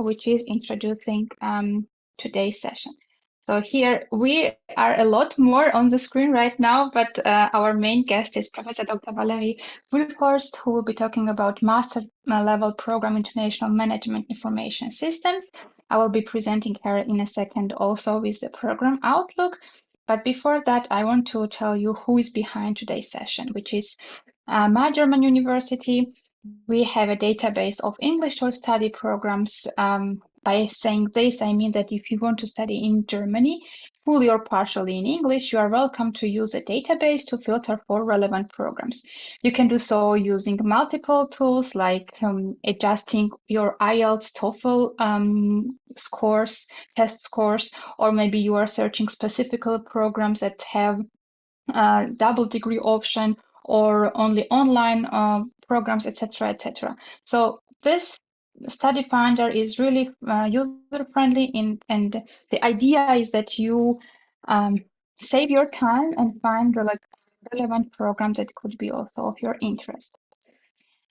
which is introducing today's session. So here we are a lot more on the screen right now, but our main guest is Professor Dr. Valérie Wiedehorst, who will be talking about master level program International Management Information Systems. I will be presenting her in a second also with the program outlook. But before that, I want to tell you who is behind today's session, which is my German university. We have a database of English to study programs. By saying this, I mean that if you want to study in Germany, fully or partially in English, you are welcome to use a database to filter for relevant programs. You can do so using multiple tools like adjusting your IELTS, TOEFL scores, test scores, or maybe you are searching specific programs that have double degree option or only online programs, etc., etc. So this study finder is really user-friendly, and the idea is that you save your time and find relevant programs that could be also of your interest.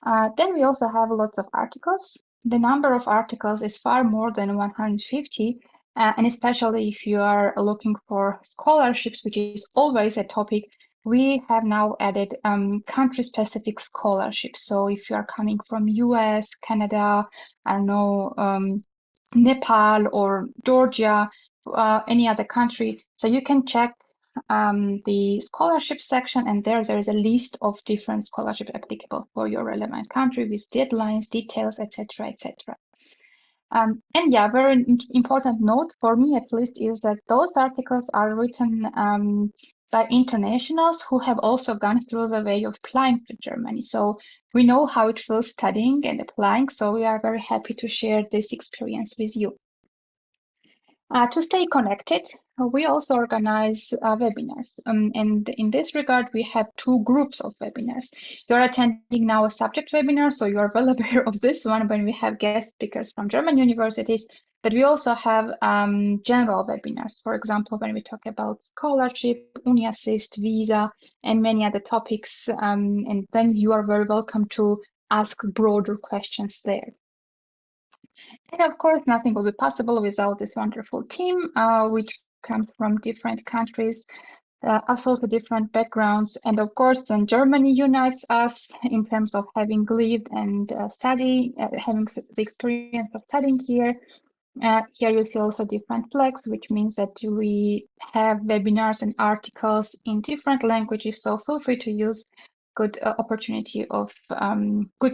Then we also have lots of articles. The number of articles is far more than 150, and especially if you are looking for scholarships, which is always a topic, we have now added country-specific scholarships. So if you are coming from US, Canada, I don't know, Nepal or Georgia, any other country, so you can check the scholarship section, and there is a list of different scholarships applicable for your relevant country with deadlines, details, etc., etc. And yeah, very important note for me at least is that those articles are written by internationals who have also gone through the way of applying to Germany. So we know how it feels studying and applying, so we are very happy to share this experience with you. To stay connected, we also organize webinars. And in this regard, we have two groups of webinars. You're attending now a subject webinar, so you are well aware of this one when we have guest speakers from German universities. But we also have general webinars, for example, when we talk about scholarship, UniAssist, visa, and many other topics. And then you are very welcome to ask broader questions there. And of course, nothing will be possible without this wonderful team, which comes from different countries, absolutely different backgrounds. And of course, then Germany unites us in terms of having lived and study, having the experience of studying here. Here you see also different flags, which means that we have webinars and articles in different languages. So feel free to use good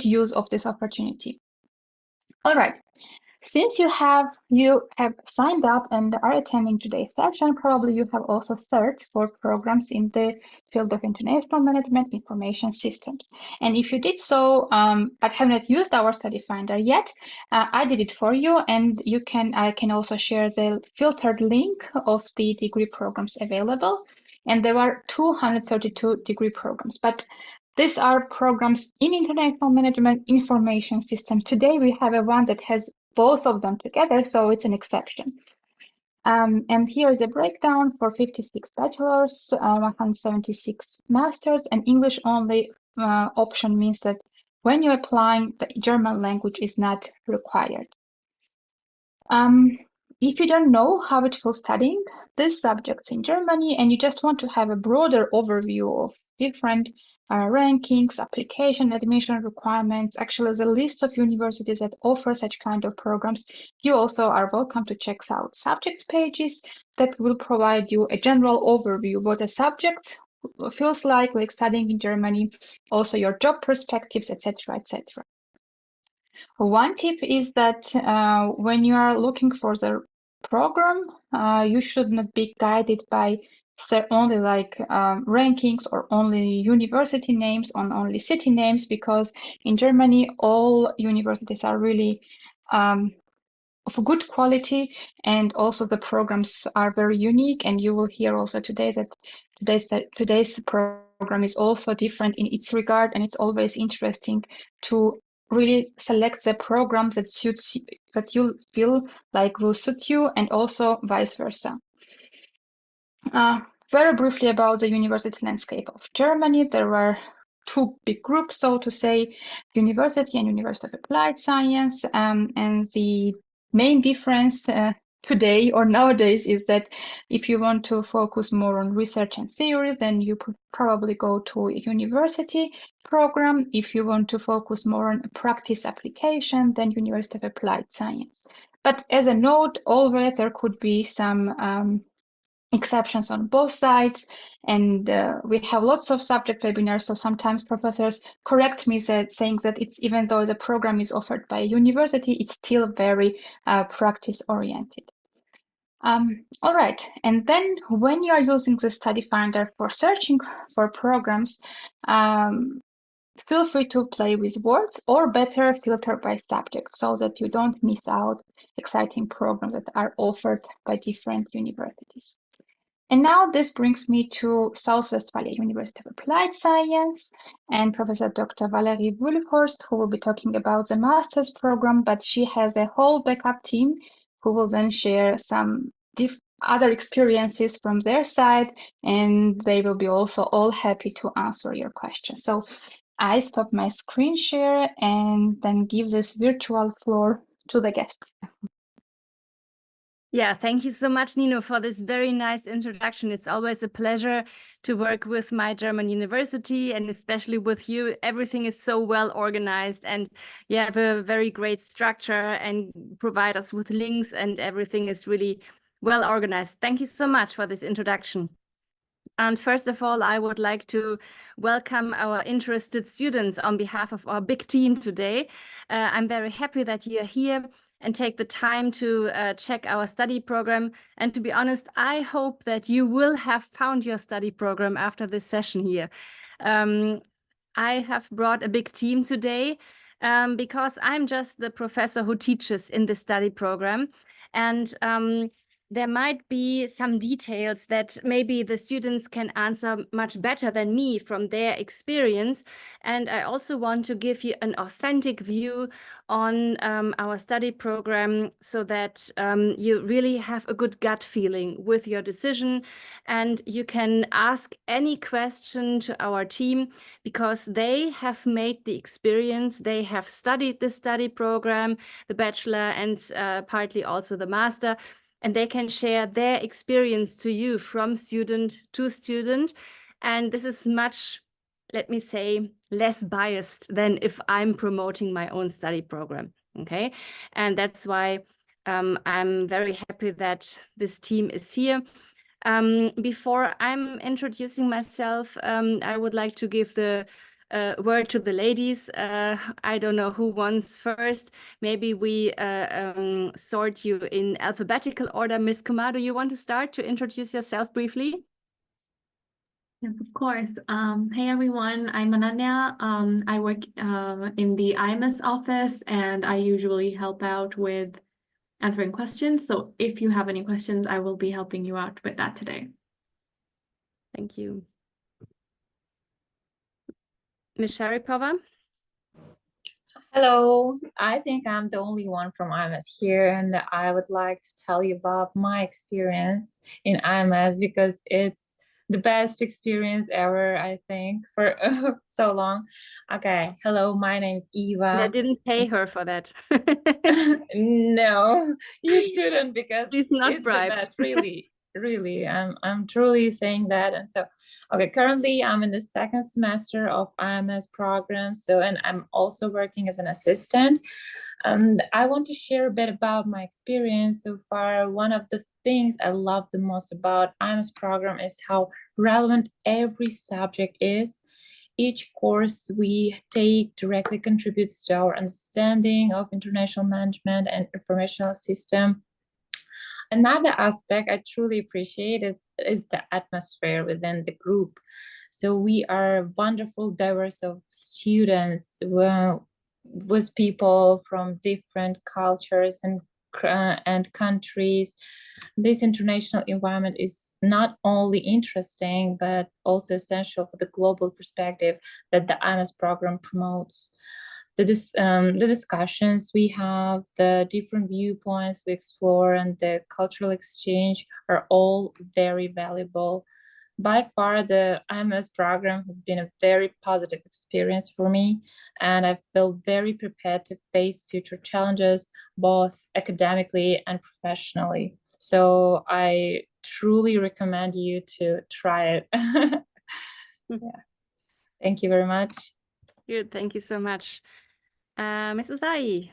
use of this opportunity. All right. Since you have signed up and are attending today's session, probably you have also searched for programs in the field of international management information systems. And if you did so, but have not used our study finder yet, I did it for you, and I can also share the filtered link of the degree programs available. And there are 232 degree programs, but these are programs in international management information system. Today we have one that has both of them together, so it's an exception. And here is a breakdown for 56 bachelors, 176 masters, and English only option means that when you're applying, the German language is not required. If you don't know how it feels studying these subjects in Germany and you just want to have a broader overview of different rankings, application, admission requirements, actually the list of universities that offer such kind of programs, you also are welcome to check out subject pages that will provide you a general overview what a subject feels like studying in Germany, also your job perspectives, etc., etc. One tip is that when you are looking for the program, you should not be guided by only rankings or only university names or only city names, because in Germany all universities are really of good quality, and also the programs are very unique. And you will hear also today that today's program is also different in its regard, and it's always interesting to really select the programs that you feel like will suit you, and also vice versa. Very briefly about the university landscape of Germany, there were two big groups, so to say, university and University of Applied Science, and the main difference today or nowadays is that if you want to focus more on research and theory, then you could probably go to a university program. If you want to focus more on practice application, then University of Applied Science. But as a note, always there could be some exceptions on both sides, and we have lots of subject webinars, so sometimes professors correct me saying that it's, even though the program is offered by a university, it's still very practice oriented. All right, and then when you are using the study finder for searching for programs, feel free to play with words, or better, filter by subject so that you don't miss out exciting programs that are offered by different universities. And now this brings me to South Westphalia University of Applied Science and Professor Dr. Valerie Wülfhorst, who will be talking about the master's program, but she has a whole backup team who will then share some other experiences from their side, and they will be also all happy to answer your questions. So I stop my screen share and then give this virtual floor to the guest. Yeah, thank you so much, Nino, for this very nice introduction. It's always a pleasure to work with my German university, and especially with you. Everything is so well organized, and you have a very great structure and provide us with links, and everything is really well organized. Thank you so much for this introduction. And first of all, I would like to welcome our interested students on behalf of our big team today. I'm very happy that you're here and take the time to check our study program. And to be honest, I hope that you will have found your study program after this session here. I have brought a big team today because I'm just the professor who teaches in the study program. And there might be some details that maybe the students can answer much better than me from their experience. And I also want to give you an authentic view on our study program so that you really have a good gut feeling with your decision, and you can ask any question to our team because they have made the experience, they have studied the study program, the bachelor and partly also the master, and they can share their experience to you from student to student. And this is much, let me say, less biased than if I'm promoting my own study program, okay? And that's why I'm very happy that this team is here. Before I'm introducing myself, I would like to give the word to the ladies. I don't know who wants first. Maybe we sort you in alphabetical order. Ms. Kumar, do you want to start to introduce yourself briefly? Yes, of course. Hey, everyone. I'm Ananya. I work in the IMS office, and I usually help out with answering questions. So if you have any questions, I will be helping you out with that today. Thank you. Ms. Sharipova? Hello, I think I'm the only one from IMS here, and I would like to tell you about my experience in IMS because it's the best experience ever, I think, for so long. Okay, hello, my name is Eva. I didn't pay her for that. No, you shouldn't, because She's not it's bribed. the best, really. Really, I'm truly saying that. And so, okay, currently I'm in the second semester of IMS program. So, and I'm also working as an assistant. I want to share a bit about my experience so far. One of the things I love the most about IMS program is how relevant every subject is. Each course we take directly contributes to our understanding of international management and informational system. Another aspect I truly appreciate is the atmosphere within the group. So we are wonderful, diverse of students with people from different cultures and countries. This international environment is not only interesting, but also essential for the global perspective that the IMS program promotes. The discussions we have, the different viewpoints we explore, and the cultural exchange are all very valuable. by far the IMS program has been a very positive experience for me, and I feel very prepared to face future challenges, both academically and professionally. So I truly recommend you to try it. Yeah. Thank you very much. Good, thank you so much. Mrs. Ai.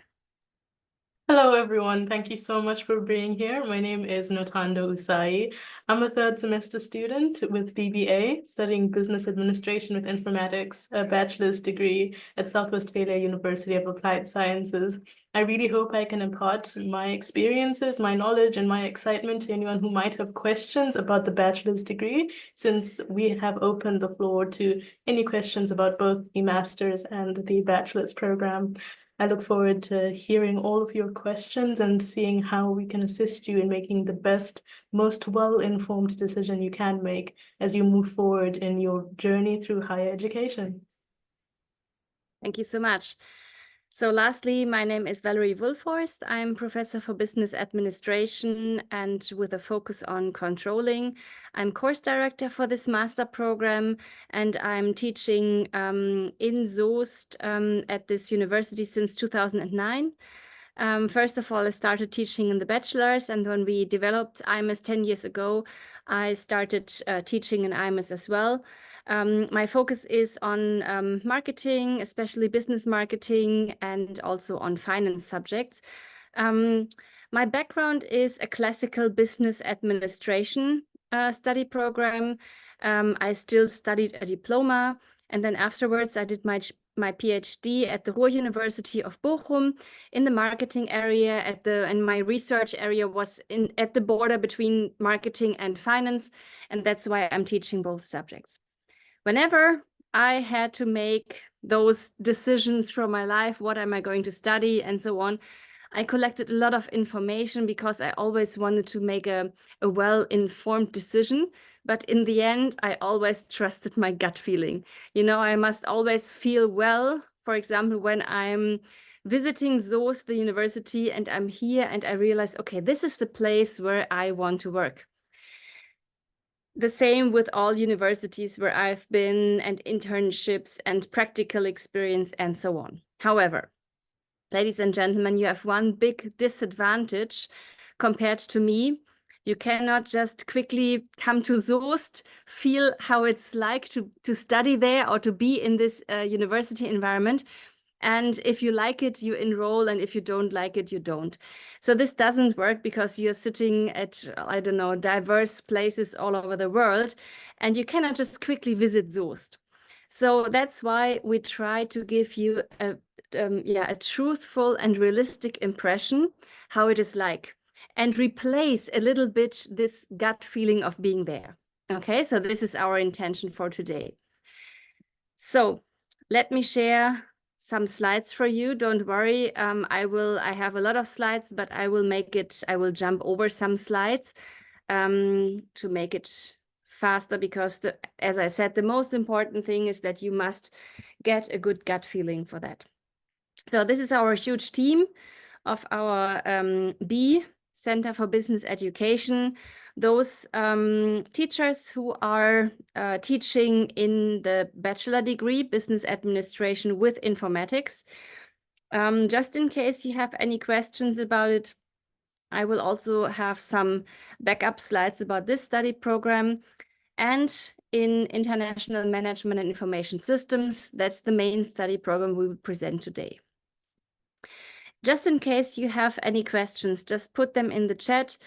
Hello, everyone. Thank you so much for being here. My name is Notando Usai. I'm a third semester student with BBA, studying business administration with informatics, a bachelor's degree at South Westphalia University of Applied Sciences. I really hope I can impart my experiences, my knowledge, and my excitement to anyone who might have questions about the bachelor's degree, since we have opened the floor to any questions about both the master's and the bachelor's program. I look forward to hearing all of your questions and seeing how we can assist you in making the best, most well-informed decision you can make as you move forward in your journey through higher education. Thank you so much. So lastly, my name is Valerie Wulforst. I'm professor for business administration and with a focus on controlling. I'm course director for this master program, and I'm teaching in Soest at this university since 2009. First of all, I started teaching in the bachelor's, and when we developed IMS 10 years ago, I started teaching in IMS as well. My focus is on marketing, especially business marketing, and also on finance subjects. My background is a classical business administration study program. I still studied a diploma, and then afterwards I did my PhD at the Ruhr University of Bochum in the marketing area and my research area was at the border between marketing and finance, and that's why I'm teaching both subjects. Whenever I had to make those decisions for my life, what am I going to study and so on, I collected a lot of information because I always wanted to make a well-informed decision. But in the end, I always trusted my gut feeling. You know, I must always feel well. For example, when I'm visiting Soest, the university, and I'm here and I realize, okay, this is the place where I want to work. The same with all universities where I've been, and internships and practical experience and so on. However, ladies and gentlemen, you have one big disadvantage compared to me. You cannot just quickly come to Soest, feel how it's like to study there or to be in this university environment. And if you like it, you enroll, and if you don't like it, you don't. So this doesn't work because you're sitting at, I don't know, diverse places all over the world, and you cannot just quickly visit Soest. So that's why we try to give you a truthful and realistic impression how it is like, and replace a little bit this gut feeling of being there. Okay, so this is our intention for today. So let me share some slides for you. Don't worry, I have a lot of slides, but I will jump over some slides to make it faster, because as I said, the most important thing is that you must get a good gut feeling for that. So this is our huge team of our B, Center for Business Education. Those teachers who are teaching in the bachelor degree, Business Administration with Informatics. Just in case you have any questions about it, I will also have some backup slides about this study program. And in International Management and Information Systems, that's the main study program we will present today. Just in case you have any questions, just put them in the chat.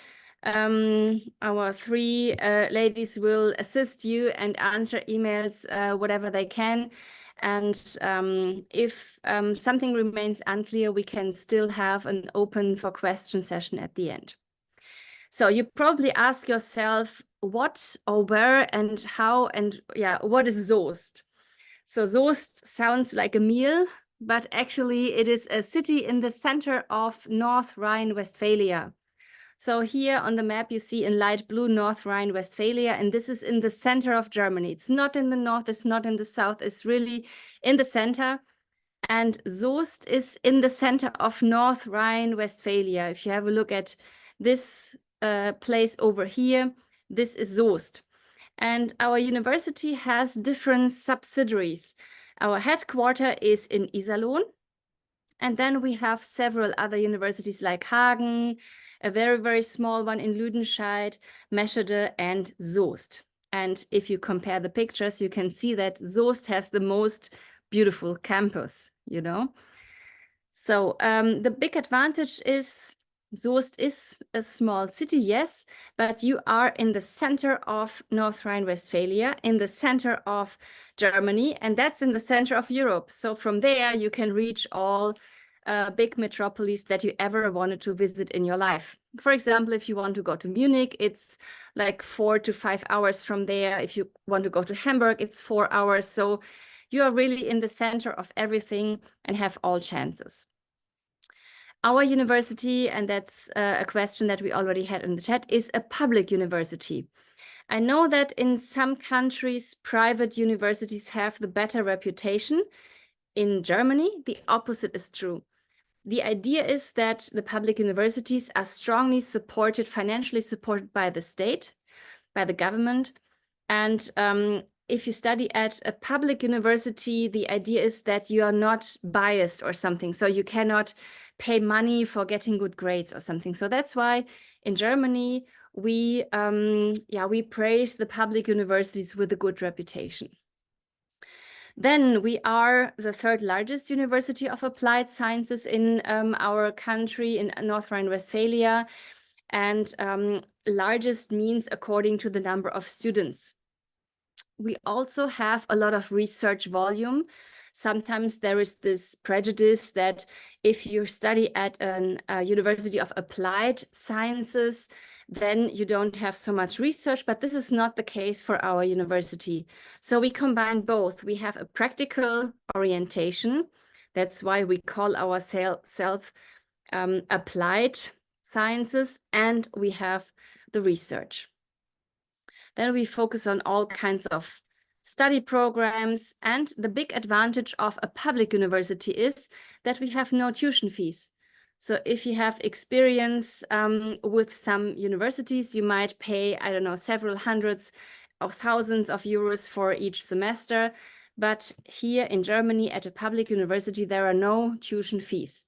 Our three ladies will assist you and answer emails, whatever they can. And if something remains unclear, we can still have an open for question session at the end. So you probably ask yourself what or where and how and what is Soest? So Soest sounds like a meal, but actually it is a city in the center of North Rhine-Westphalia. So here on the map, you see in light blue North Rhine-Westphalia, and this is in the center of Germany. It's not in the north, it's not in the south, it's really in the center. And Soest is in the center of North Rhine-Westphalia. If you have a look at this place over here, this is Soest. And our university has different subsidiaries. Our headquarter is in Iserlohn. And then we have several other universities like Hagen, a very, very small one in Lüdenscheid, Meschede, and Soest. And if you compare the pictures, you can see that Soest has the most beautiful campus, you know. So the big advantage is Soest is a small city, yes, but you are in the center of North Rhine-Westphalia, in the center of Germany, and that's in the center of Europe. So from there, you can reach all big metropolis that you ever wanted to visit in your life. For example, if you want to go to Munich, it's like 4 to 5 hours from there. If you want to go to Hamburg, it's 4 hours. So you are really in the center of everything and have all chances. Our university, and that's a question that we already had in the chat, is a public university. I know that in some countries, private universities have the better reputation. In Germany, the opposite is true. The idea is that the public universities are strongly supported, financially supported by the state, by the government. And if you study at a public university, the idea is that you are not biased or something. So you cannot pay money for getting good grades or something. So that's why in Germany, we praise the public universities with a good reputation. Then we are the third largest university of applied sciences in our country, in North Rhine-Westphalia. And largest means according to the number of students. We also have a lot of research volume. Sometimes there is this prejudice that if you study at a university of applied sciences, then you don't have so much research, but this is not the case for our university. So we combine both. We have a practical orientation. That's why we call ourselves applied sciences, and we have the research. Then we focus on all kinds of study programs, and the big advantage of a public university is that we have no tuition fees. So if you have experience with some universities, you might pay, I don't know, several hundreds of thousands of euros for each semester. But here in Germany at a public university, there are no tuition fees,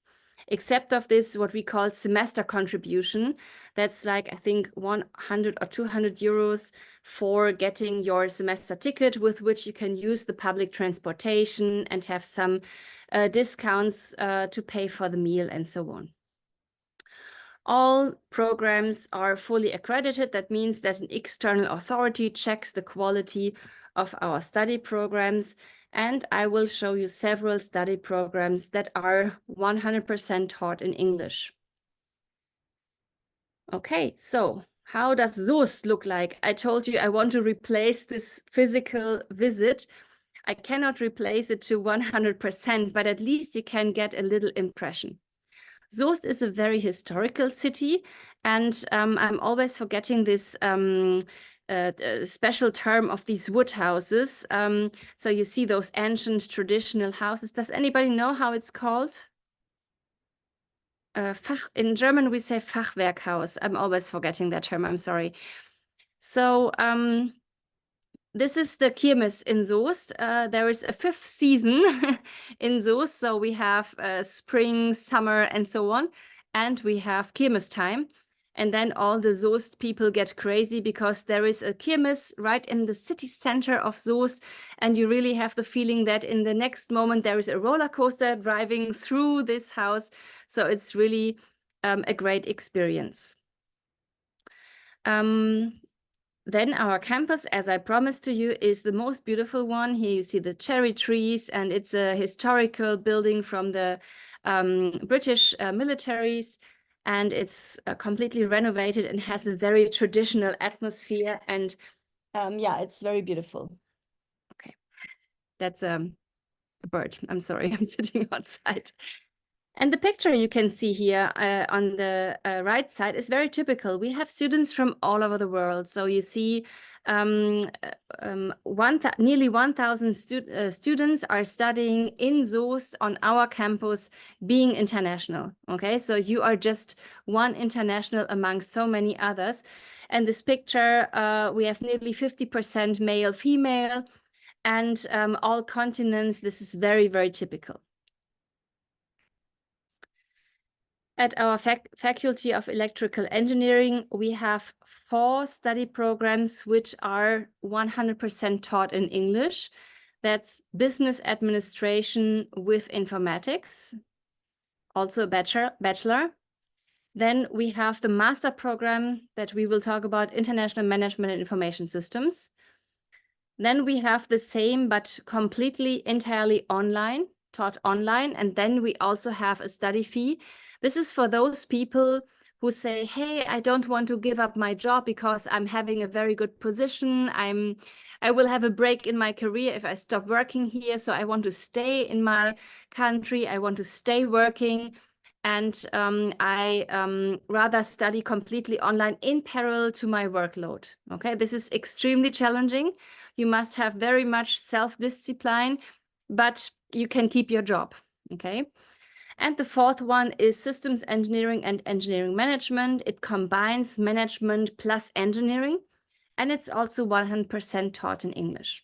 except of this, what we call semester contribution. That's like, I think, 100 or 200 euros for getting your semester ticket, with which you can use the public transportation and have some discounts to pay for the meal and so on. All programs are fully accredited. That means that an external authority checks the quality of our study programs. And I will show you several study programs that are 100% taught in English. Okay, so how does Soest look like? I told you I want to replace this physical visit. I cannot replace it to 100%, but at least you can get a little impression. Soest is a very historical city, and I'm always forgetting this special term of these wood houses. So you see those ancient traditional houses. Does anybody know how it's called? In German, we say Fachwerkhaus. I'm always forgetting that term. I'm sorry. So this is the Kirmes in Soest. There is a 5th season in Soest. So we have spring, summer, and so on. And we have Kirmes time. And then all the Soest people get crazy because there is a Kirmes right in the city center of Soest. And you really have the feeling that in the next moment there is a roller coaster driving through this house. So it's really a great experience. Then our campus, as I promised to you, is the most beautiful one. Here you see the cherry trees, and it's a historical building from the British militaries. And it's completely renovated and has a very traditional atmosphere. And yeah, it's very beautiful. Okay, that's a bird. I'm sorry, I'm sitting outside. And the picture you can see here on the right side is very typical. We have students from all over the world. So you see nearly 1,000 students are studying in Soest on our campus, being international. Okay, so you are just one international among so many others. And this picture, we have nearly 50% male, female, and all continents. This is very, very typical. At our Faculty of Electrical Engineering, we have 4 study programs which are 100% taught in English. That's Business Administration with Informatics, also a bachelor. Then we have the master program that we will talk about, International Management and Information Systems. Then we have the same, but completely entirely online, taught online. And then we also have a study fee. This is for those people who say, hey, I don't want to give up my job because I'm having a very good position. I will have a break in my career if I stop working here. So I want to stay in my country. I want to stay working. And I rather study completely online in parallel to my workload. Okay, this is extremely challenging. You must have very much self-discipline, but you can keep your job. Okay. And the 4th one is Systems Engineering and Engineering Management. It combines management plus engineering, and it's also 100% taught in English.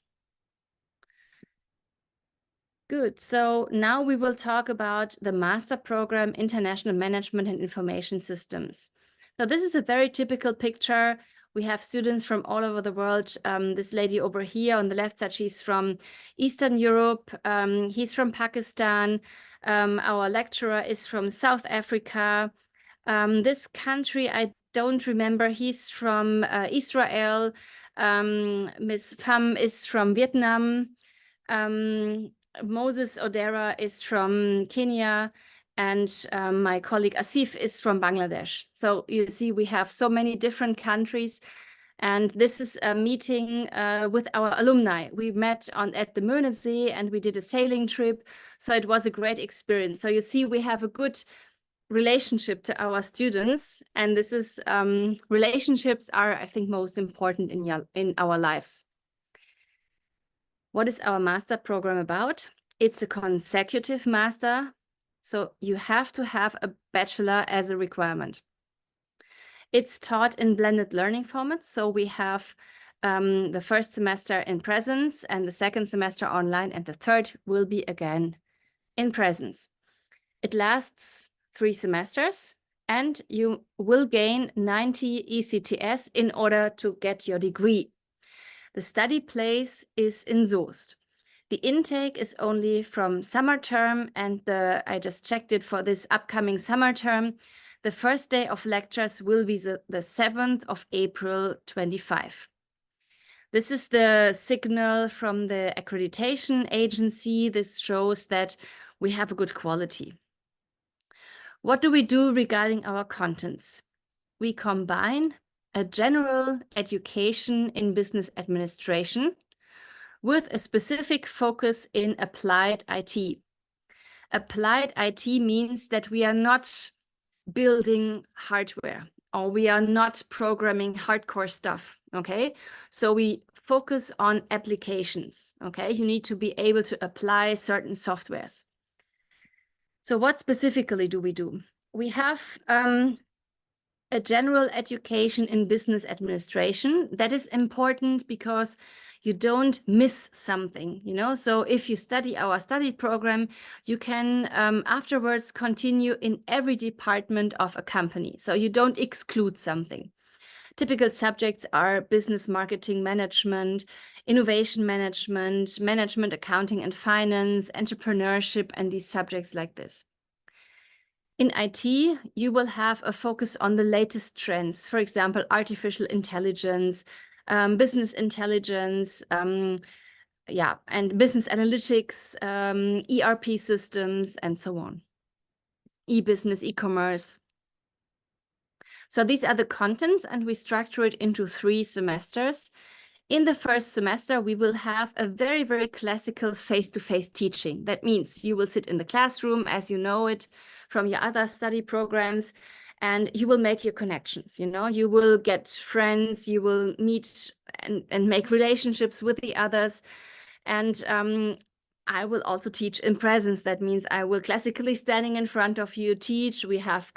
Good. So now we will talk about the master program, International Management and Information Systems. So this is a very typical picture. We have students from all over the world. This lady over here on the left side, she's from Eastern Europe. He's from Pakistan. Our lecturer is from South Africa. This country, I don't remember. He's from Israel. Ms. Pham is from Vietnam. Moses Odera is from Kenya, and my colleague Asif is from Bangladesh. So you see, we have so many different countries, and this is a meeting with our alumni. We met at the 𝘗𝘓𝘳𝘵, and we did a sailing trip. So it was a great experience. So you see, we have a good relationship to our students, and this is relationships are, I think, most important in our lives. What is our master program about? It's a consecutive master, so you have to have a bachelor as a requirement. It's taught in blended learning formats, so we have the first semester in presence and the second semester online, and the third will be again in presence. It lasts 3 semesters, and you will gain 90 ECTS in order to get your degree. The study place is in Soest. The intake is only from summer term, and I just checked it for this upcoming summer term. The first day of lectures will be the 7th of April 25. This is the signal from the accreditation agency. This shows that we have a good quality. What do we do regarding our contents? We combine a general education in business administration with a specific focus in applied IT. Applied IT means that we are not building hardware, or we are not programming hardcore stuff, okay? So we focus on applications, okay? You need to be able to apply certain softwares. So what specifically do we do? We have a general education in business administration. That is important because you don't miss something, you know? So if you study our study program, you can afterwards continue in every department of a company. So you don't exclude something. Typical subjects are business marketing management, innovation management, management accounting and finance, entrepreneurship, and these subjects like this. In IT, you will have a focus on the latest trends, for example, artificial intelligence, business intelligence, and business analytics, ERP systems, and so on. E-business, e-commerce. So these are the contents, and we structure it into 3 semesters. In the first semester, we will have a very, very classical face-to-face teaching. That means you will sit in the classroom as you know it from your other study programs, and you will make your connections. You know, you will get friends, you will meet and make relationships with the others. And I will also teach in presence. That means I will classically standing in front of you teach. We have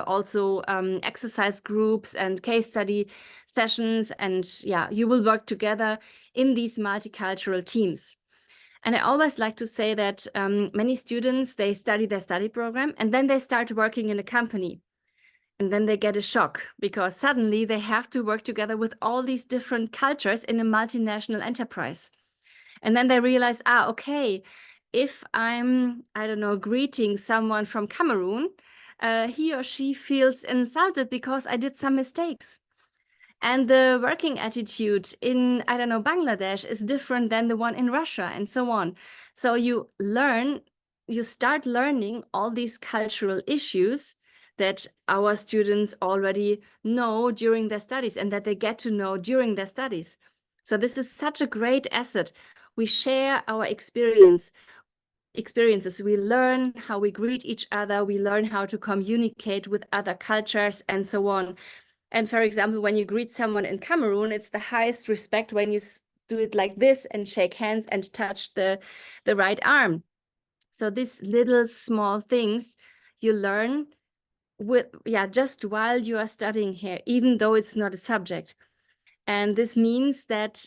also exercise groups and case study sessions. And yeah, you will work together in these multicultural teams. And I always like to say that many students, they study their study program and then they start working in a company. And then they get a shock because suddenly they have to work together with all these different cultures in a multinational enterprise. And then they realize, okay, if I'm, I don't know, greeting someone from Cameroon, he or she feels insulted because I did some mistakes. And the working attitude in, I don't know, Bangladesh is different than the one in Russia and so on. So you start learning all these cultural issues that our students already know during their studies and that they get to know during their studies. So this is such a great asset. We share our experiences. We learn how we greet each other. We learn how to communicate with other cultures and so on. And for example, when you greet someone in Cameroon, it's the highest respect when you do it like this and shake hands and touch the right arm. So these little small things you learn just while you are studying here, even though it's not a subject. And this means that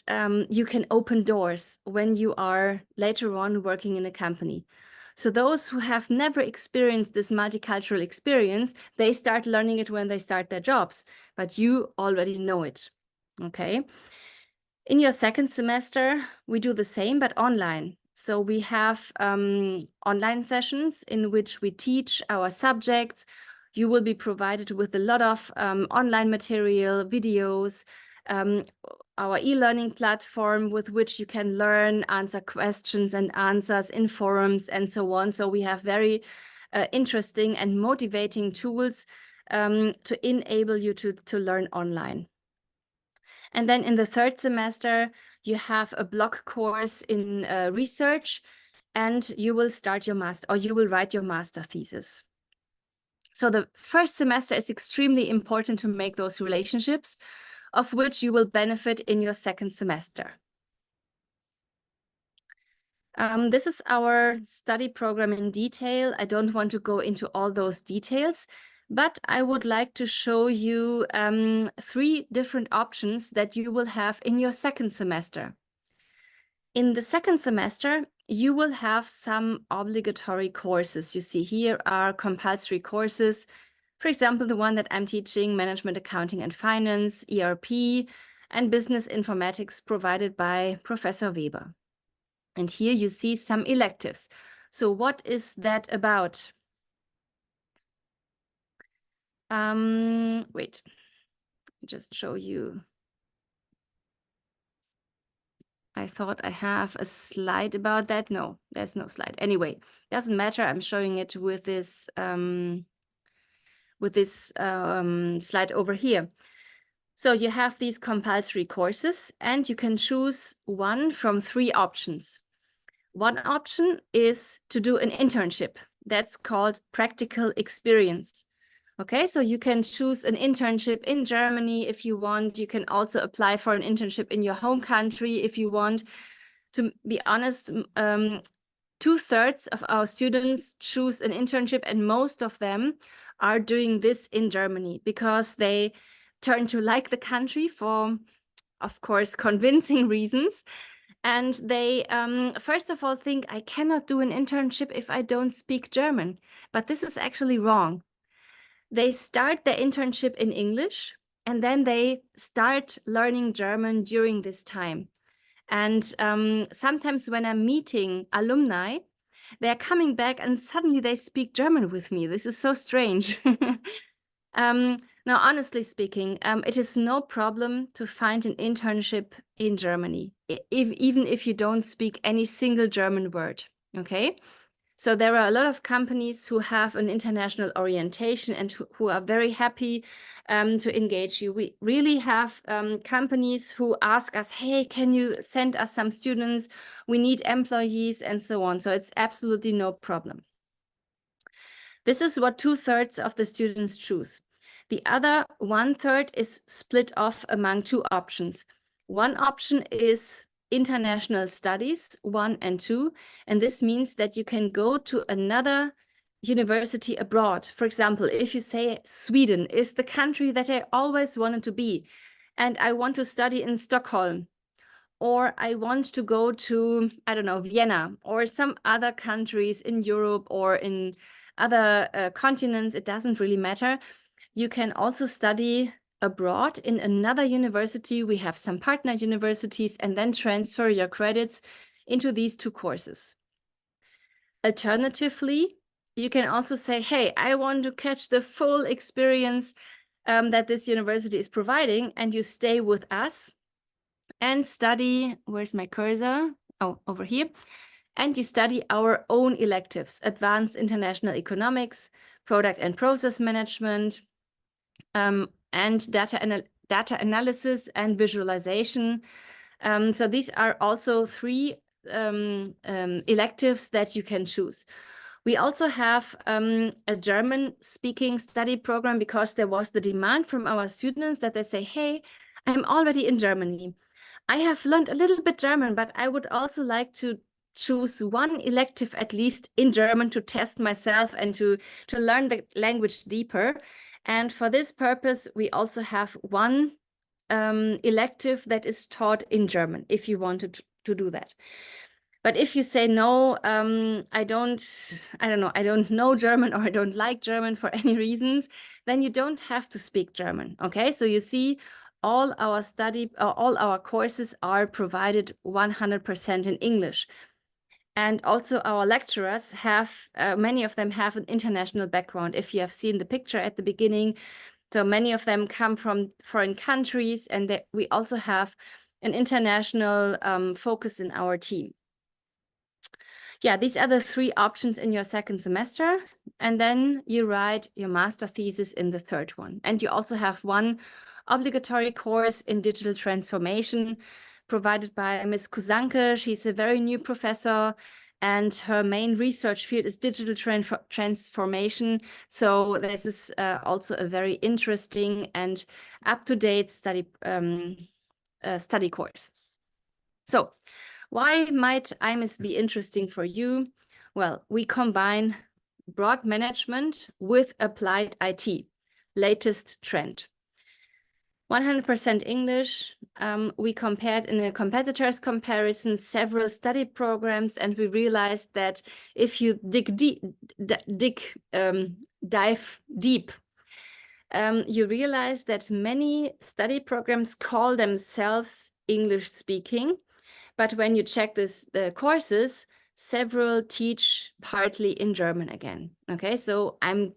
you can open doors when you are later on working in a company. So those who have never experienced this multicultural experience, they start learning it when they start their jobs, but you already know it, okay? In your second semester, we do the same, but online. So we have online sessions in which we teach our subjects. You will be provided with a lot of online material, videos, our e-learning platform with which you can learn, answer questions and answers in forums and so on. So we have very interesting and motivating tools to enable you to learn online. And then in the third semester, you have a block course in research, and you will start your master, or you will write your master thesis. So the first semester is extremely important to make those relationships, of which you will benefit in your second semester. This is our study program in detail. I don't want to go into all those details, but I would like to show you 3 different options that you will have in your second semester. In the second semester, you will have some obligatory courses. You see here are compulsory courses. For example, the one that I'm teaching, Management, Accounting and Finance, ERP, and Business Informatics provided by Professor Weber. And here you see some electives. So what is that about? Wait, just show you. I thought I have a slide about that. No, there's no slide. Anyway, doesn't matter. I'm showing it with this slide over here. So you have these compulsory courses and you can choose one from 3 options. One option is to do an internship. That's called practical experience. Okay, so you can choose an internship in Germany if you want. You can also apply for an internship in your home country if you want. To be honest, 2/3 of our students choose an internship, and most of them are doing this in Germany because they turn to like the country for, of course, convincing reasons. And they, first of all, think I cannot do an internship if I don't speak German. But this is actually wrong. They start their internship in English, and then they start learning German during this time. And sometimes when I'm meeting alumni, they're coming back and suddenly they speak German with me. This is so strange. Now, honestly speaking, it is no problem to find an internship in Germany, even if you don't speak any single German word, okay? So there are a lot of companies who have an international orientation and who are very happy to engage you. We really have companies who ask us, hey, can you send us some students? We need employees and so on. So it's absolutely no problem. This is what 2/3 of the students choose. The other 1/3 is split off among two options. One option is international studies 1 and 2, and this means that you can go to another university abroad. For example, if you say Sweden is the country that I always wanted to be, and I want to study in Stockholm, or I want to go to, I don't know, Vienna, or some other countries in Europe or in other continents, it doesn't really matter. You can also study abroad in another university. We have some partner universities, and then transfer your credits into these two courses. Alternatively, you can also say, hey, I want to catch the full experience that this university is providing, and you stay with us and study, where's my cursor? Oh, over here. And you study our own electives, advanced international economics, product and process management, and data analysis and visualization. So these are also 3 electives that you can choose. We also have a German-speaking study program, because there was the demand from our students that they say, hey, I'm already in Germany. I have learned a little bit German, but I would also like to choose one elective at least in German to test myself and to learn the language deeper. And for this purpose, we also have one elective that is taught in German, if you wanted to do that. But if you say, no, I don't know German, or I don't like German for any reasons, then you don't have to speak German, okay? So you see, all our courses are provided 100% in English. And also our lecturers have, many of them have an international background, if you have seen the picture at the beginning. So many of them come from foreign countries, and we also have an international focus in our team. Yeah, these are the 3 options in your second semester. And then you write your master thesis in the 3rd one. And you also have one obligatory course in digital transformation provided by Ms. Kusanke. She's a very new professor, and her main research field is digital transformation. So this is also a very interesting and up-to-date study course. So why might IMES be interesting for you? Well, we combine broad management with applied IT, latest trend. 100% English. We compared in a competitors comparison several study programs, and we realized that if you dive deep, you realize that many study programs call themselves English speaking, but when you check the courses, several teach partly in German again. Okay, so I'm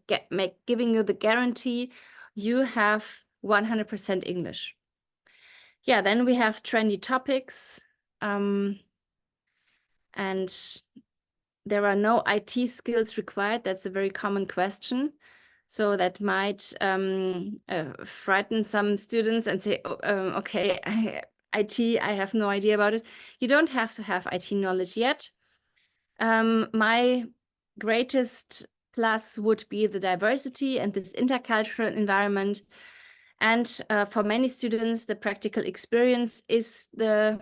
giving you the guarantee you have 100% English. Yeah, then we have trendy topics, and there are no IT skills required. That's a very common question. So that might frighten some students and say, oh, okay, IT, I have no idea about it. You don't have to have IT knowledge yet. My greatest plus would be the diversity and this intercultural environment. And for many students, the practical experience is the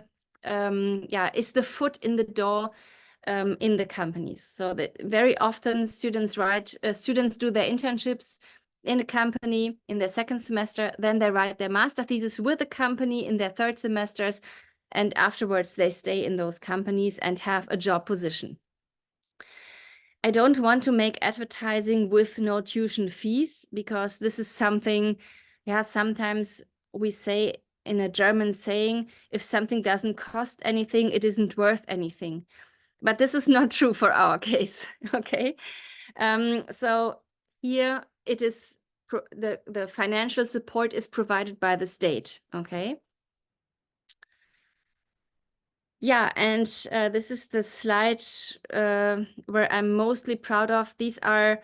foot in the door in the companies. So that very often students do their internships in a company in their second semester, then they write their master thesis with a company in their third semesters, and afterwards they stay in those companies and have a job position. I don't want to make advertising with no tuition fees, because this is something, sometimes we say in a German saying, if something doesn't cost anything, it isn't worth anything. But this is not true for our case, okay? So here it is, the financial support is provided by the state, okay? Yeah, and this is the slide where I'm mostly proud of. These are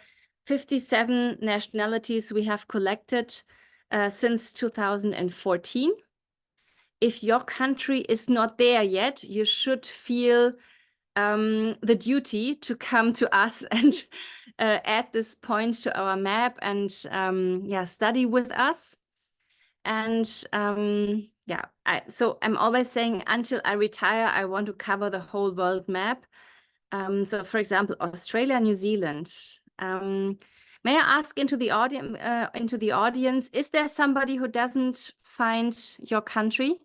57 nationalities we have collected since 2014. If your country is not there yet, you should feel the duty to come to us and add this point to our map and yeah, study with us. And yeah, so I'm always saying until I retire, I want to cover the whole world map. So for example, Australia, New Zealand. May I ask into the audience, is there somebody who doesn't find your country?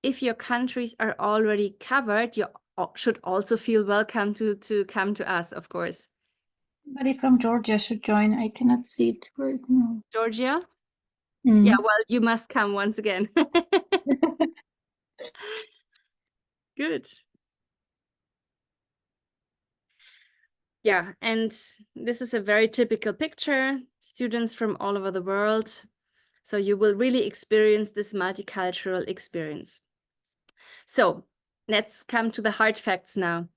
If your countries are already covered, you should also feel welcome to come to us, of course. Somebody from Georgia should join. I cannot see it right now. Georgia? Mm. Yeah, well, you must come once again. Good. Yeah, and this is a very typical picture, students from all over the world. So you will really experience this multicultural experience. So let's come to the hard facts now.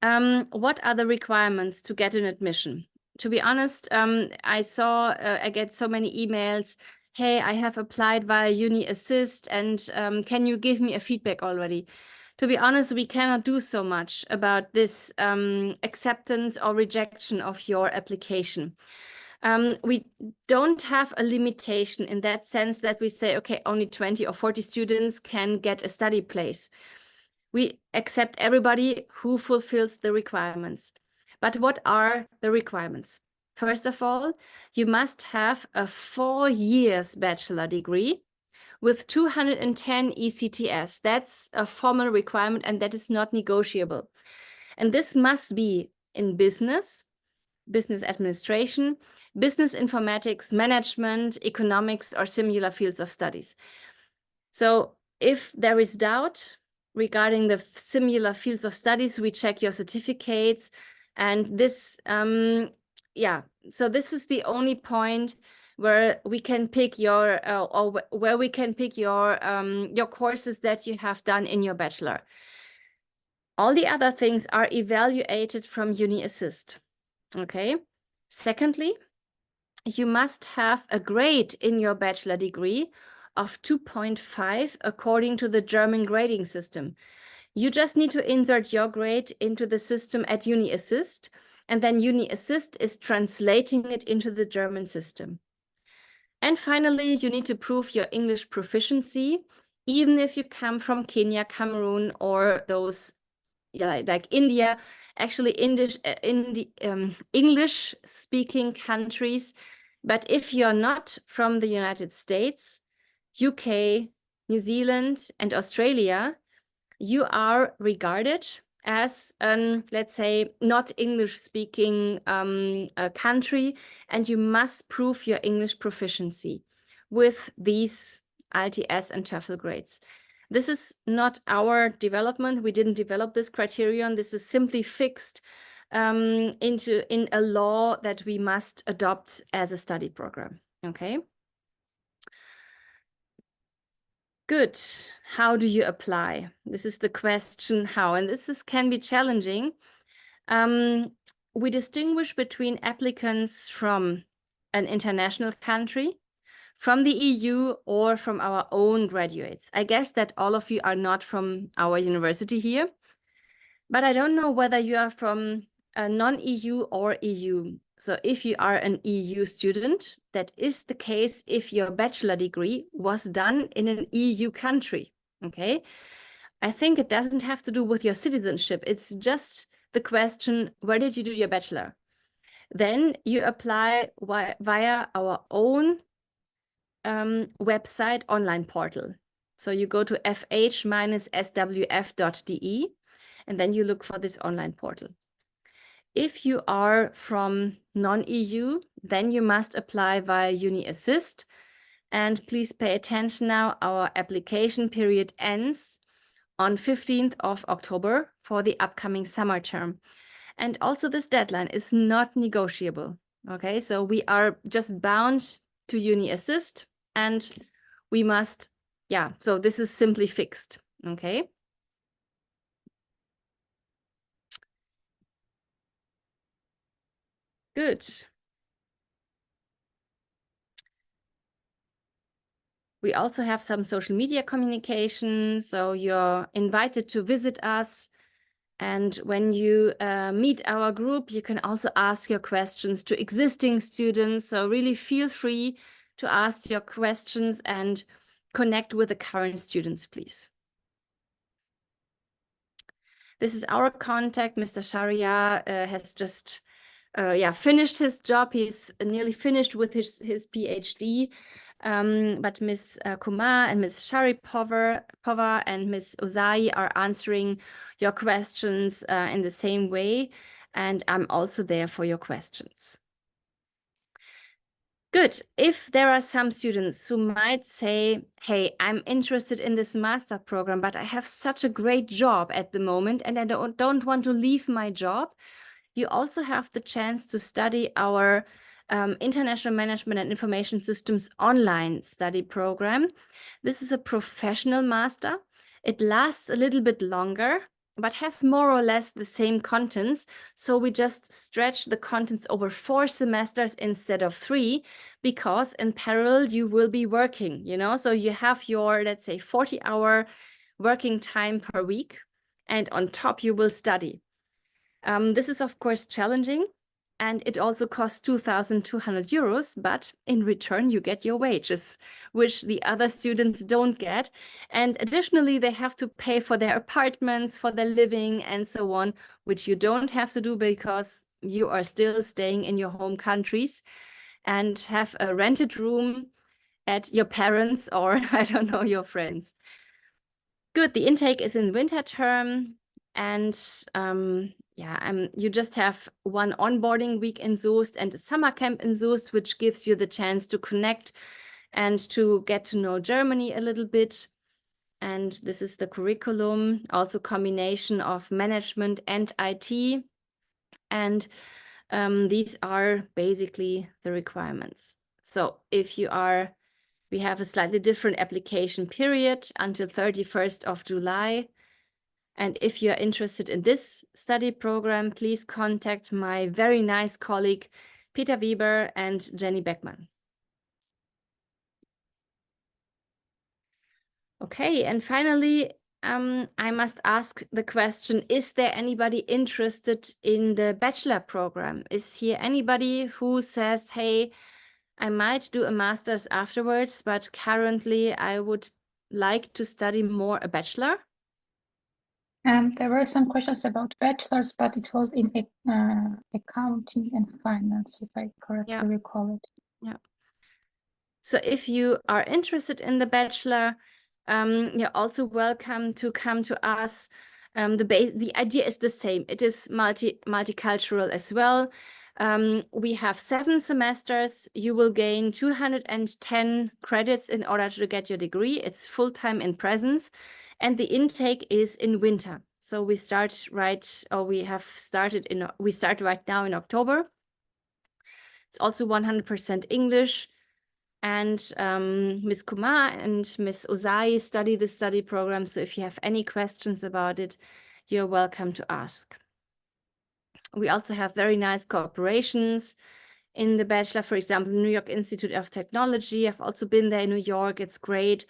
What are the requirements to get an admission? To be honest, I get so many emails. Hey, I have applied via Uni Assist, and can you give me a feedback already? To be honest, we cannot do so much about this acceptance or rejection of your application. We don't have a limitation in that sense that we say, okay, only 20 or 40 students can get a study place. We accept everybody who fulfills the requirements. But what are the requirements? First of all, you must have a 4 years bachelor degree with 210 ECTS. That's a formal requirement and that is not negotiable. And this must be in business, business administration, business informatics, management, economics, or similar fields of studies. So if there is doubt regarding the similar fields of studies, we check your certificates. And this, yeah, so this is the only point where we can pick your, or where we can pick your courses that you have done in your bachelor. All the other things are evaluated from Uni Assist. Okay. Secondly, you must have a grade in your bachelor degree of 2.5 according to the German grading system. You just need to insert your grade into the system at Uni Assist, and then Uni Assist is translating it into the German system. And finally, you need to prove your English proficiency, even if you come from Kenya, Cameroon, or those like India, actually English-speaking countries. But if you're not from the United States, UK, New Zealand, and Australia, you are regarded as let's say, not English-speaking country, and you must prove your English proficiency with these IELTS and TOEFL grades. This is not our development. We didn't develop this criterion. This is simply fixed in a law that we must adopt as a study program. Okay. Good. How do you apply? This is the question how, and this can be challenging. We distinguish between applicants from an international country, from the EU, or from our own graduates. I guess that all of you are not from our university here, but I don't know whether you are from a non-EU or EU. So if you are an EU student, that is the case if your bachelor degree was done in an EU country, okay? I think it doesn't have to do with your citizenship. It's just the question, where did you do your bachelor? Then you apply via our own website online portal. So you go to fh-swf.de and then you look for this online portal. If you are from non-EU, then you must apply via Uni Assist. And please pay attention now, our application period ends on 15th of October for the upcoming summer term. And also this deadline is not negotiable. Okay, so we are just bound to Uni Assist and we must, yeah, so this is simply fixed. Okay. Good. We also have some social media communication, so you're invited to visit us. And when you meet our group, you can also ask your questions to existing students. So really feel free to ask your questions and connect with the current students, please. This is our contact. Mr. Sharia has just finished his job. He's nearly finished with his PhD. But Ms. Kumar and Ms. Sharipova and Ms. Ozai are answering your questions in the same way. And I'm also there for your questions. Good. If there are some students who might say, hey, I'm interested in this master program, but I have such a great job at the moment and I don't want to leave my job, you also have the chance to study our International Management and Information Systems online study program. This is a professional master. It lasts a little bit longer, but has more or less the same contents. So we just stretch the contents over 4 semesters instead of 3, because in parallel you will be working, so you have your, let's say, 40-hour working time per week, and on top you will study. This is of course challenging, and it also costs 2,200 euros, but in return you get your wages, which the other students don't get. And additionally, they have to pay for their apartments, for their living and so on, which you don't have to do because you are still staying in your home countries and have a rented room at your parents' or I don't know, your friends. Good, the intake is in winter term, and you just have one onboarding week in Soest and a summer camp in Soest, which gives you the chance to connect and to get to know Germany a little bit. And this is the curriculum, also combination of management and IT. And these are basically the requirements. So if you are, we have a slightly different application period until 31st of July. And if you're interested in this study program, please contact my very nice colleague, Peter Weber and Jenny Beckmann. Okay, and finally, I must ask the question, is there anybody interested in the bachelor program? Is here anybody who says, hey, I might do a master's afterwards, but currently I would like to study more a bachelor? There were some questions about bachelor's, but it was in accounting and finance, if I correctly recall it. Yeah. So if you are interested in the bachelor, you're also welcome to come to us. The idea is the same. It is multicultural as well. We have 7 semesters. You will gain 210 credits in order to get your degree. It's full-time in presence, and the intake is in winter. So we start right now in October. It's also 100% English. And Ms. Kumar and Ms. Ozai study the study program. So if you have any questions about it, you're welcome to ask. We also have very nice cooperations in the bachelor. For example, New York Institute of Technology. I've also been there in New York. It's great.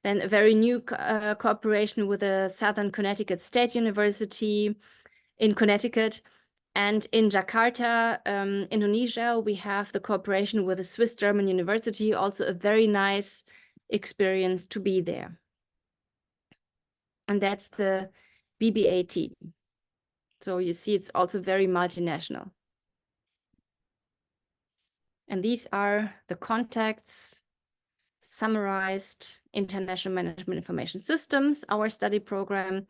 Then a very new cooperation with the Southern Connecticut State University in Connecticut. And in Jakarta, Indonesia, we have the cooperation with the Swiss-German University, also a very nice experience to be there. And that's the BBA team. So you see, it's also very multinational. And these are the contacts summarized: International Management Information Systems, our study program,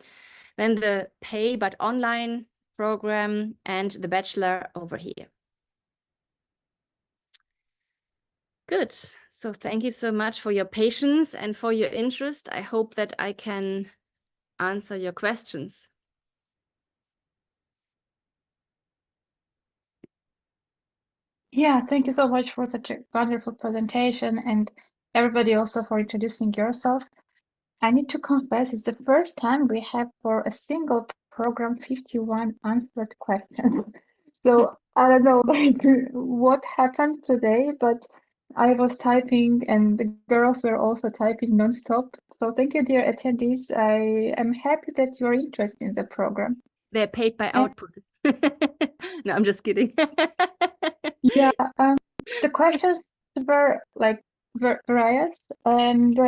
then the pay but online program, and the bachelor over here. Good. So thank you so much for your patience and for your interest. I hope that I can answer your questions. Yeah, thank you so much for such a wonderful presentation, and everybody also for introducing yourself. I need to confess, it's the first time we have for a single program 51 answered questions. So I don't know what happened today, but I was typing and the girls were also typing non-stop. So thank you, dear attendees. I am happy that you're interested in the program. They're paid by And output. No, I'm just kidding. yeah, the questions were like various, and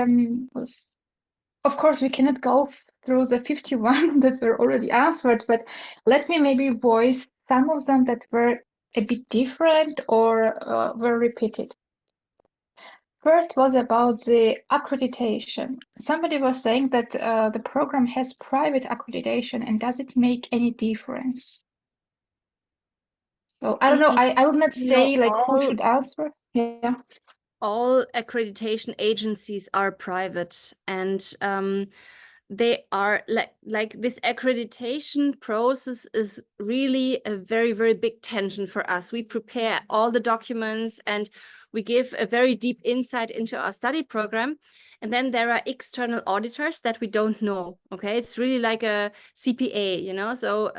of course we cannot go through the 51 that were already answered, but let me maybe voice some of them that were a bit different or were repeated. First was about the accreditation. Somebody was saying that the program has private accreditation, and does it make any difference? So I don't know. I would not say like who should answer. Yeah. All accreditation agencies are private, and they are like this accreditation process is really a very, very big tension for us. We prepare all the documents and we give a very deep insight into our study program. And then there are external auditors that we don't know. Okay, it's really like a CPA, you know. So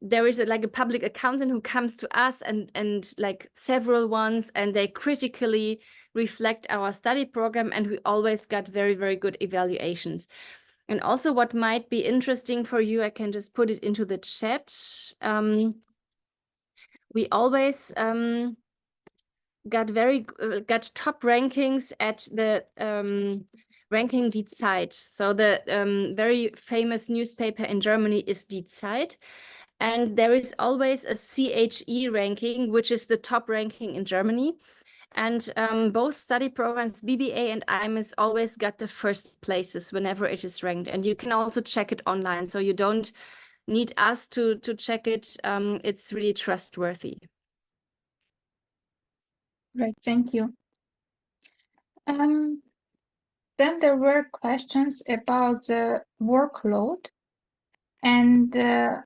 there is like a public accountant who comes to us and like several ones, and they critically reflect our study program, and we always got very, very good evaluations. And also what might be interesting for you, I can just put it into the chat. We always got top rankings at the ranking Die Zeit. So the very famous newspaper in Germany is Die Zeit. And there is always a CHE ranking, which is the top ranking in Germany. And both study programs, BBA and IMIS, always got the first places whenever it is ranked. And you can also check it online. So you don't need us to check it. It's really trustworthy. Right. Thank you. Then there were questions about the workload and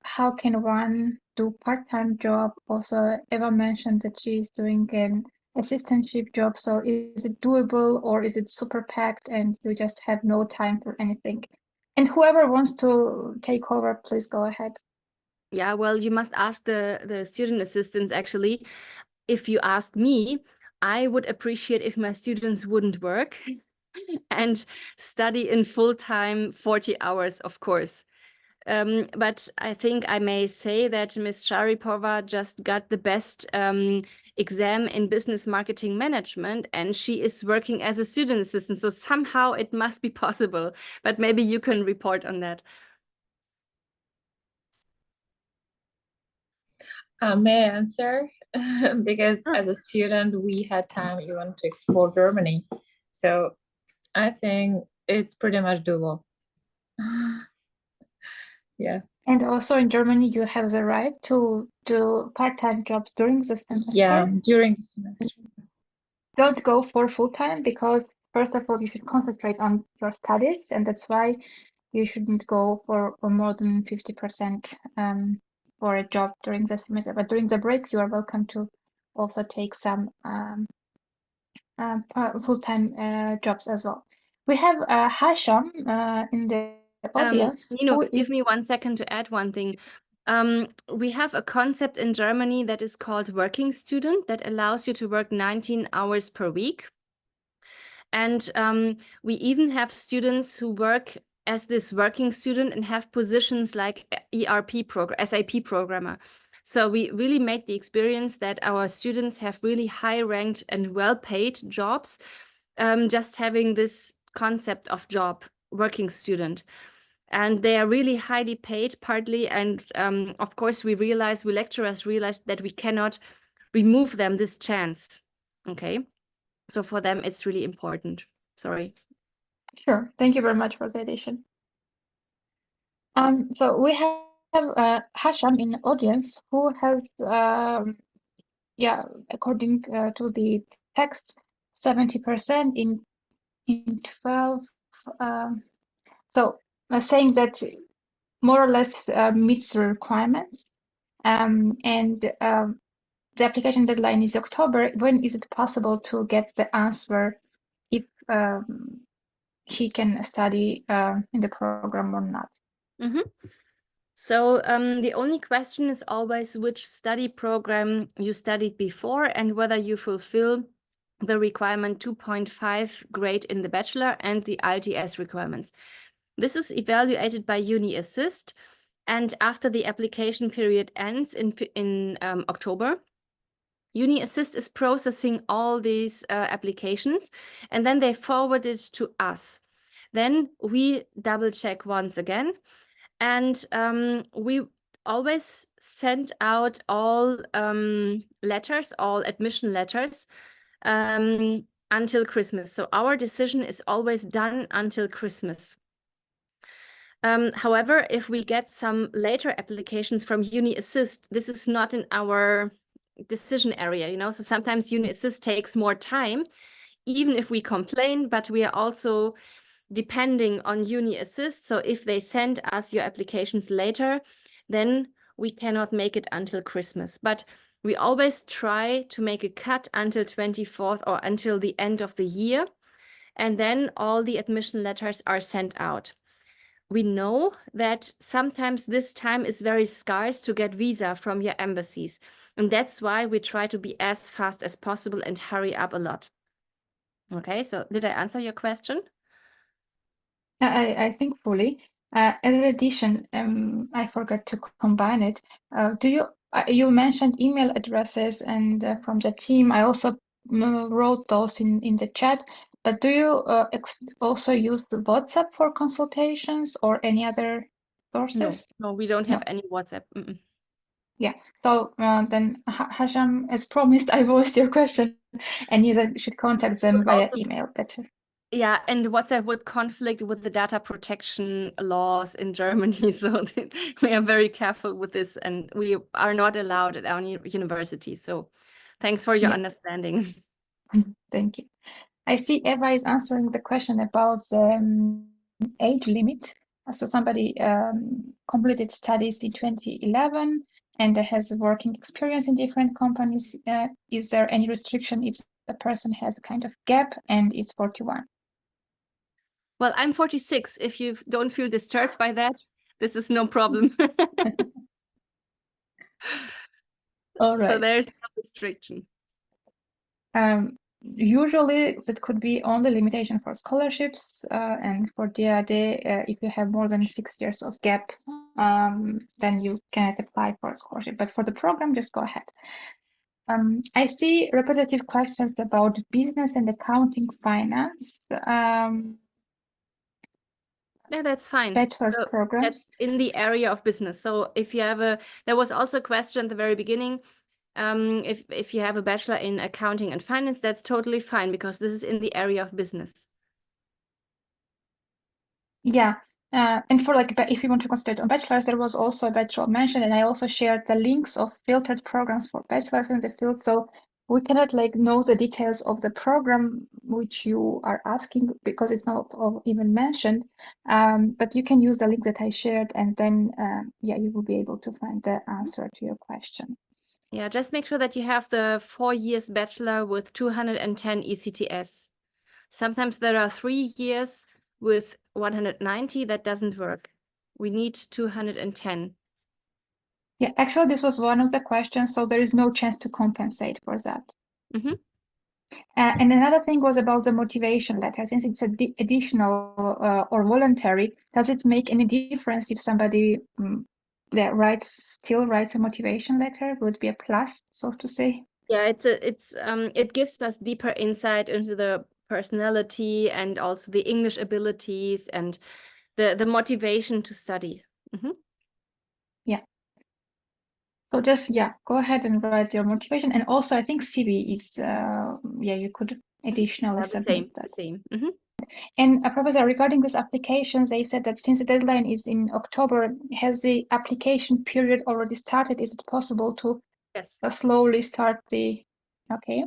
how can one do part-time job. Also, Eva mentioned that she is doing an assistantship job. So is it doable or is it super packed and you just have no time for anything? And whoever wants to take over, please go ahead. Yeah, well, you must ask the student assistants actually. If you ask me, I would appreciate if my students wouldn't work and study in full-time 40 hours, of course. But I think I may say that Ms. Sharipova just got the best exam in business marketing management, and she is working as a student assistant. So somehow it must be possible, but maybe you can report on that. May I answer? Because as a student, we had time even to explore Germany. So I think it's pretty much doable. Yeah. And also in Germany, you have the right to do part-time jobs during the semester. Yeah, during the semester. Don't go for full-time because first of all, you should concentrate on your studies, and that's why you shouldn't go for more than 50% for a job during the semester. But during the breaks, you are welcome to also take some full-time jobs as well. We have Hasham in the audience. Nino, give me 1 second to add one thing. We have a concept in Germany that is called working student that allows you to work 19 hours per week. And we even have students who work as this working student and have positions like SAP programmer. So we really made the experience that our students have really high ranked and well-paid jobs, just having this concept of job, working student. And they are really highly paid partly. And of course, we lecturers realized that we cannot remove them this chance. Okay. So for them, it's really important. Sorry. Sure. Thank you very much for the addition. So we have Hasham in the audience who has, according to the text, 70% in 12. So saying that more or less meets the requirements. And the application deadline is October. When is it possible to get the answer if he can study in the program or not? So the only question is always which study program you studied before and whether you fulfill the requirement 2.5 grade in the bachelor and the IELTS requirements. This is evaluated by UniAssist, and after the application period ends in October, UniAssist is processing all these applications, and then they forward it to us. Then we double check once again, and we always send out all letters, all admission letters until Christmas. So our decision is always done until Christmas. However, if we get some later applications from UniAssist, this is not in our decision area, you know, so sometimes UniAssist takes more time, even if we complain, but we are also depending on UniAssist. So if they send us your applications later, then we cannot make it until Christmas. But we always try to make a cut until 24th or until the end of the year. And then all the admission letters are sent out. We know that sometimes this time is very scarce to get visa from your embassies. And that's why we try to be as fast as possible and hurry up a lot. Okay, so did I answer your question? I think fully. As an addition, I forgot to combine it. Do you you mentioned email addresses, and from the team, I also wrote those in the chat. But do you also use the WhatsApp for consultations or any other sources? No, we don't have any WhatsApp. Yeah. So then, Hasham, as promised, I voiced your question, and you then should contact them via email better. Yeah, and WhatsApp would conflict with the data protection laws in Germany, so we are very careful with this, and we are not allowed at our university. So thanks for your understanding. Thank you. I see Eva is answering the question about the age limit. So somebody completed studies in 2011 and has working experience in different companies. Is there any restriction if the person has a kind of gap and is 41? Well, I'm 46. If you don't feel disturbed by that, this is no problem. All right. So there's no restriction. Usually that could be only limitation for scholarships and for DAD, if you have more than 6 years of gap, then you cannot apply for a scholarship. But for the program, just go ahead. I see repetitive questions about business and accounting finance. Yeah, that's fine. Bachelor's program. That's in the area of business. So if you have there was also a question at the very beginning. If you have a bachelor in accounting and finance, that's totally fine because this is in the area of business. Yeah. And for like, if you want to concentrate on bachelor's, there was also a bachelor mentioned, and I also shared the links of filtered programs for bachelor's in the field. So we cannot like know the details of the program which you are asking because it's not all even mentioned. But you can use the link that I shared, and then yeah, you will be able to find the answer to your question. Yeah, just make sure that you have the 4 years bachelor with 210 ECTS. Sometimes there are 3 years with 190. That doesn't work. We need 210. Yeah, actually, this was one of the questions, so there is no chance to compensate for that. Mm-hmm. And another thing was about the motivation letter. Since it's additional or voluntary, does it make any difference if somebody still writes a motivation letter? Will it be a plus, so to say? Yeah, it gives us deeper insight into the personality and also the English abilities and the motivation to study. Mm-hmm. Yeah. So just, yeah, go ahead and write your motivation. And also, I think CV is, yeah, you could additionally submit that. The same. Mm-hmm. And Professor, regarding these applications, they said that since the deadline is in October, has the application period already started? Is it possible to slowly start the, okay?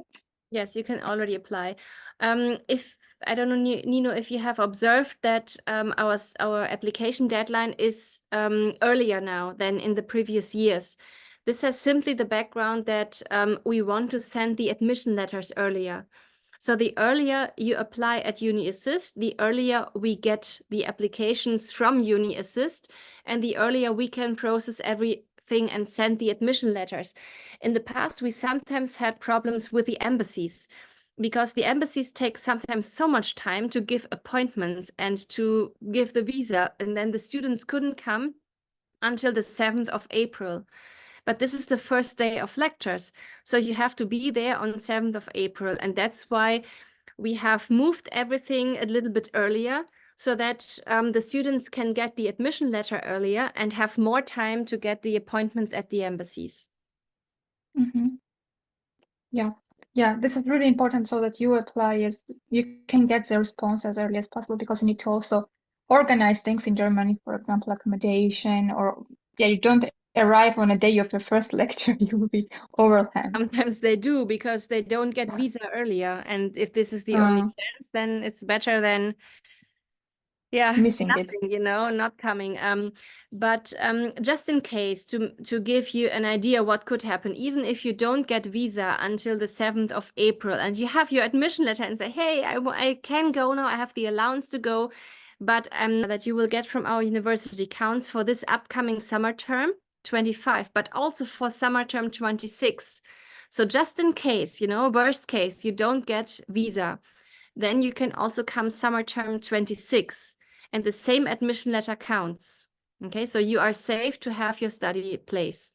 Yes, you can already apply. If I don't know, Nino, if you have observed that our application deadline is earlier now than in the previous years. This has simply the background that we want to send the admission letters earlier. So the earlier you apply at UniAssist, the earlier we get the applications from UniAssist, and the earlier we can process everything and send the admission letters. In the past, we sometimes had problems with the embassies. because the embassies take sometimes so much time to give appointments and to give the visa, and then the students couldn't come until the 7th of April. But this is the first day of lectures, so you have to be there on 7th of April, and that's why we have moved everything a little bit earlier, so that the students can get the admission letter earlier and have more time to get the appointments at the embassies. Yeah, this is really important so that you apply as you can get the response as early as possible, because you need to also organize things in Germany, for example, accommodation, or you don't arrive on a day of your first lecture, you will be overwhelmed. Sometimes they do, because they don't get visa earlier, and if this is the only chance, then it's better than missing nothing, it. you know, not coming. But just in case, to give you an idea what could happen, even if you don't get visa until the 7th of April and you have your admission letter and say, hey, I can go now, I have the allowance to go, but that you will get from our university counts for this upcoming summer term 25, but also for summer term 26. So just in case, you know, worst case, you don't get visa, then you can also come summer term 26, and the same admission letter counts. Okay, so you are safe to have your study place.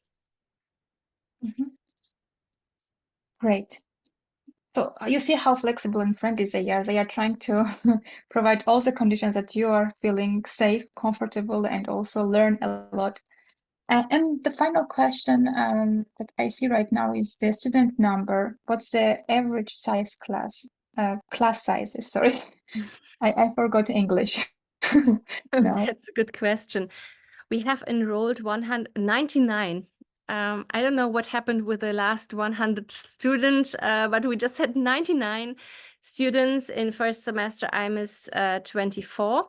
Great. So you see how flexible and friendly they are. They are trying to provide all the conditions that you are feeling safe, comfortable, and also learn a lot. And the final question that I see right now is the student number. What's the average size class sizes? Sorry, I forgot English. No. That's a good question. We have enrolled 199. I don't know what happened with the last 100 students, but we just had 99 students in first semester IMIS 24.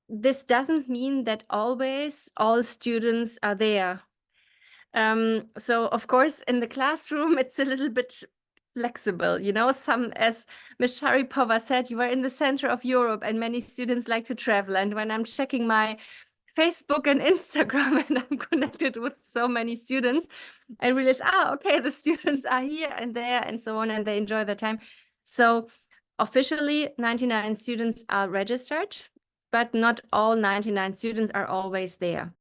This doesn't mean that always all students are there. So of course, in the classroom, it's a little bit flexible, you know, as Ms. Sharipova said, you are in the center of Europe and many students like to travel. And when I'm checking my Facebook and Instagram and I'm connected with so many students, I realize, okay, the students are here and there and so on, and they enjoy their time. So officially 99 students are registered, but not all 99 students are always there.